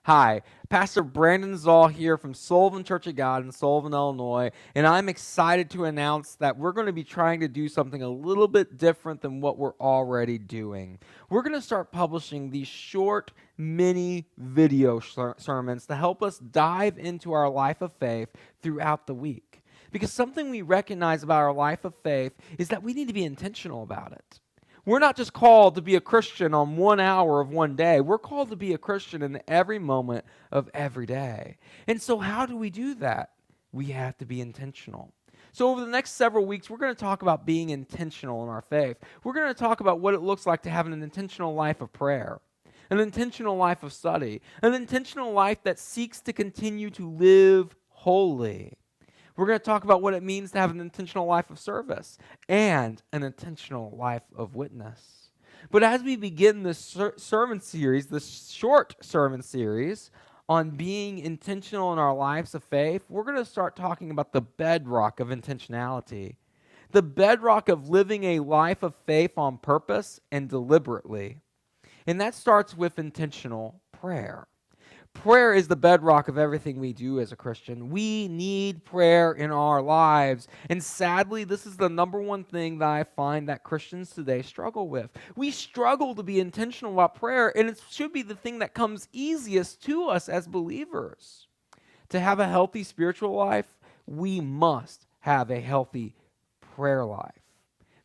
Hi, Pastor Brandon Zoll here from Sullivan Church of God in Sullivan, Illinois, and I'm excited to announce that we're going to be trying to do something a little bit different than what we're already doing. We're going to start publishing these short, mini video sermons to help us dive into our life of faith throughout the week. Because something we recognize about our life of faith is that we need to be intentional about it. We're not just called to be a Christian on 1 hour of one day. We're called to be a Christian in every moment of every day. And so, how do we do that? We have to be intentional. So, over the next several weeks, we're going to talk about being intentional in our faith. We're going to talk about what it looks like to have an intentional life of prayer, an intentional life of study, an intentional life that seeks to continue to live holy. We're going to talk about what it means to have an intentional life of service and an intentional life of witness. But as we begin this sermon series, this short sermon series on being intentional in our lives of faith, we're going to start talking about the bedrock of intentionality, the bedrock of living a life of faith on purpose and deliberately. And that starts with intentional prayer. Prayer is the bedrock of everything we do as a Christian. We need prayer in our lives. And sadly, this is the number one thing that I find that Christians today struggle with. We struggle to be intentional about prayer, and it should be the thing that comes easiest to us as believers. To have a healthy spiritual life, we must have a healthy prayer life.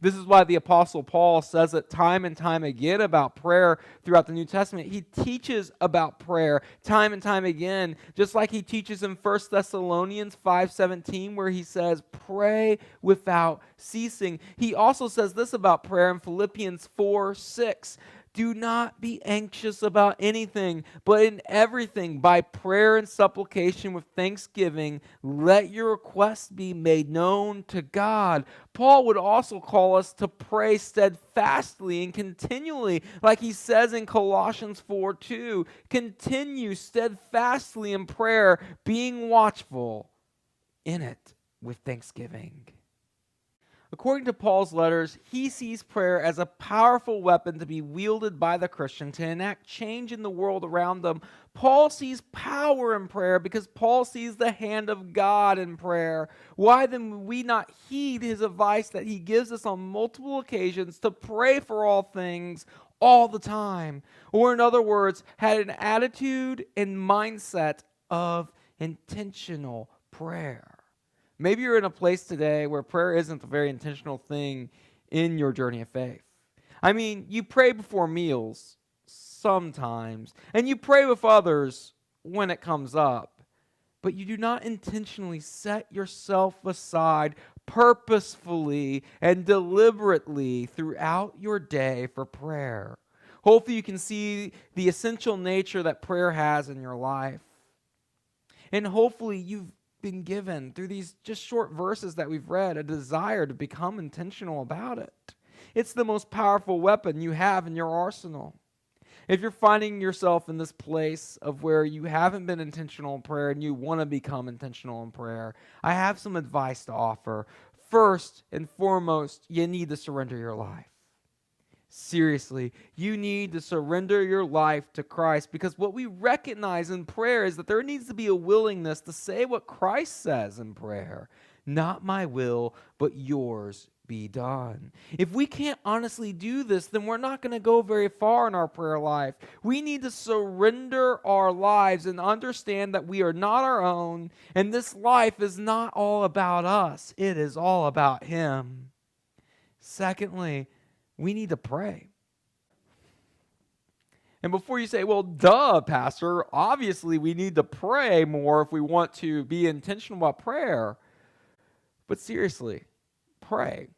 This is why the Apostle Paul says it time and time again about prayer throughout the New Testament. He teaches about prayer time and time again, just like he teaches in 1 Thessalonians 5:17, where he says, pray without ceasing. He also says this about prayer in Philippians 4:6. Do not be anxious about anything, but in everything, by prayer and supplication with thanksgiving, let your requests be made known to God. Paul would also call us to pray steadfastly and continually, like he says in Colossians 4:2. Continue steadfastly in prayer, being watchful in it with thanksgiving. According to Paul's letters, he sees prayer as a powerful weapon to be wielded by the Christian to enact change in the world around them. Paul sees power in prayer because Paul sees the hand of God in prayer. Why then would we not heed his advice that he gives us on multiple occasions to pray for all things all the time? Or, in other words, had an attitude and mindset of intentional prayer. Maybe you're in a place today where prayer isn't a very intentional thing in your journey of faith. I mean, you pray before meals sometimes, and you pray with others when it comes up, but you do not intentionally set yourself aside purposefully and deliberately throughout your day for prayer. Hopefully, you can see the essential nature that prayer has in your life. And hopefully, you've been given through these just short verses that we've read a desire to become intentional about it. It's the most powerful weapon you have in your arsenal. If you're finding yourself in this place of where you haven't been intentional in prayer and you want to become intentional in prayer, I have some advice to offer. First and foremost, you need to surrender your life. Seriously, you need to surrender your life to Christ, because what we recognize in prayer is that there needs to be a willingness to say what Christ says in prayer. Not my will, but yours be done. If we can't honestly do this, then we're not going to go very far in our prayer life. We need to surrender our lives and understand that we are not our own, and this life is not all about us. It is all about Him. Secondly, we need to pray. And before you say, well, duh, Pastor, obviously we need to pray more if we want to be intentional about prayer. But seriously, pray.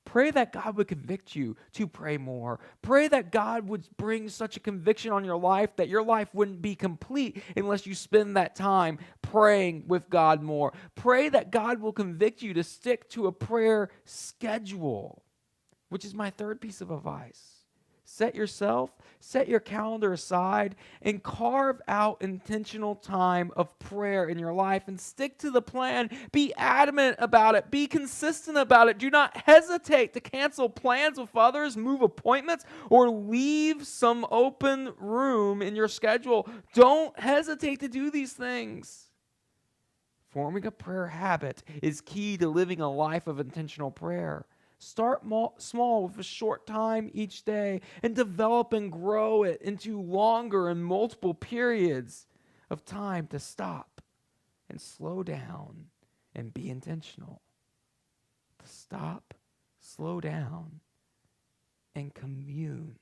Pray that God would convict you to pray more. Pray that God would bring such a conviction on your life that your life wouldn't be complete unless you spend that time praying with God more. Pray that God will convict you to stick to a prayer schedule, which is my third piece of advice. Set your calendar aside and carve out intentional time of prayer in your life and stick to the plan. Be adamant about it. Be consistent about it. Do not hesitate to cancel plans with others, move appointments, or leave some open room in your schedule. Don't hesitate to do these things. Forming a prayer habit is key to living a life of intentional prayer. Start small with a short time each day and develop and grow it into longer and multiple periods of time to stop and slow down and be intentional. To stop, slow down, and commune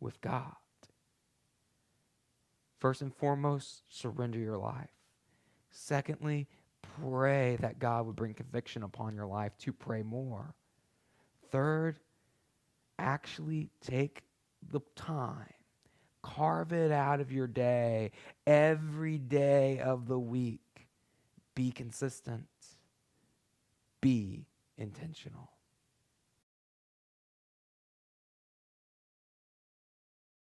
with God. First and foremost, surrender your life. Secondly, pray that God would bring conviction upon your life to pray more. Third, actually take the time, carve it out of your day, every day of the week. Be consistent. Be intentional.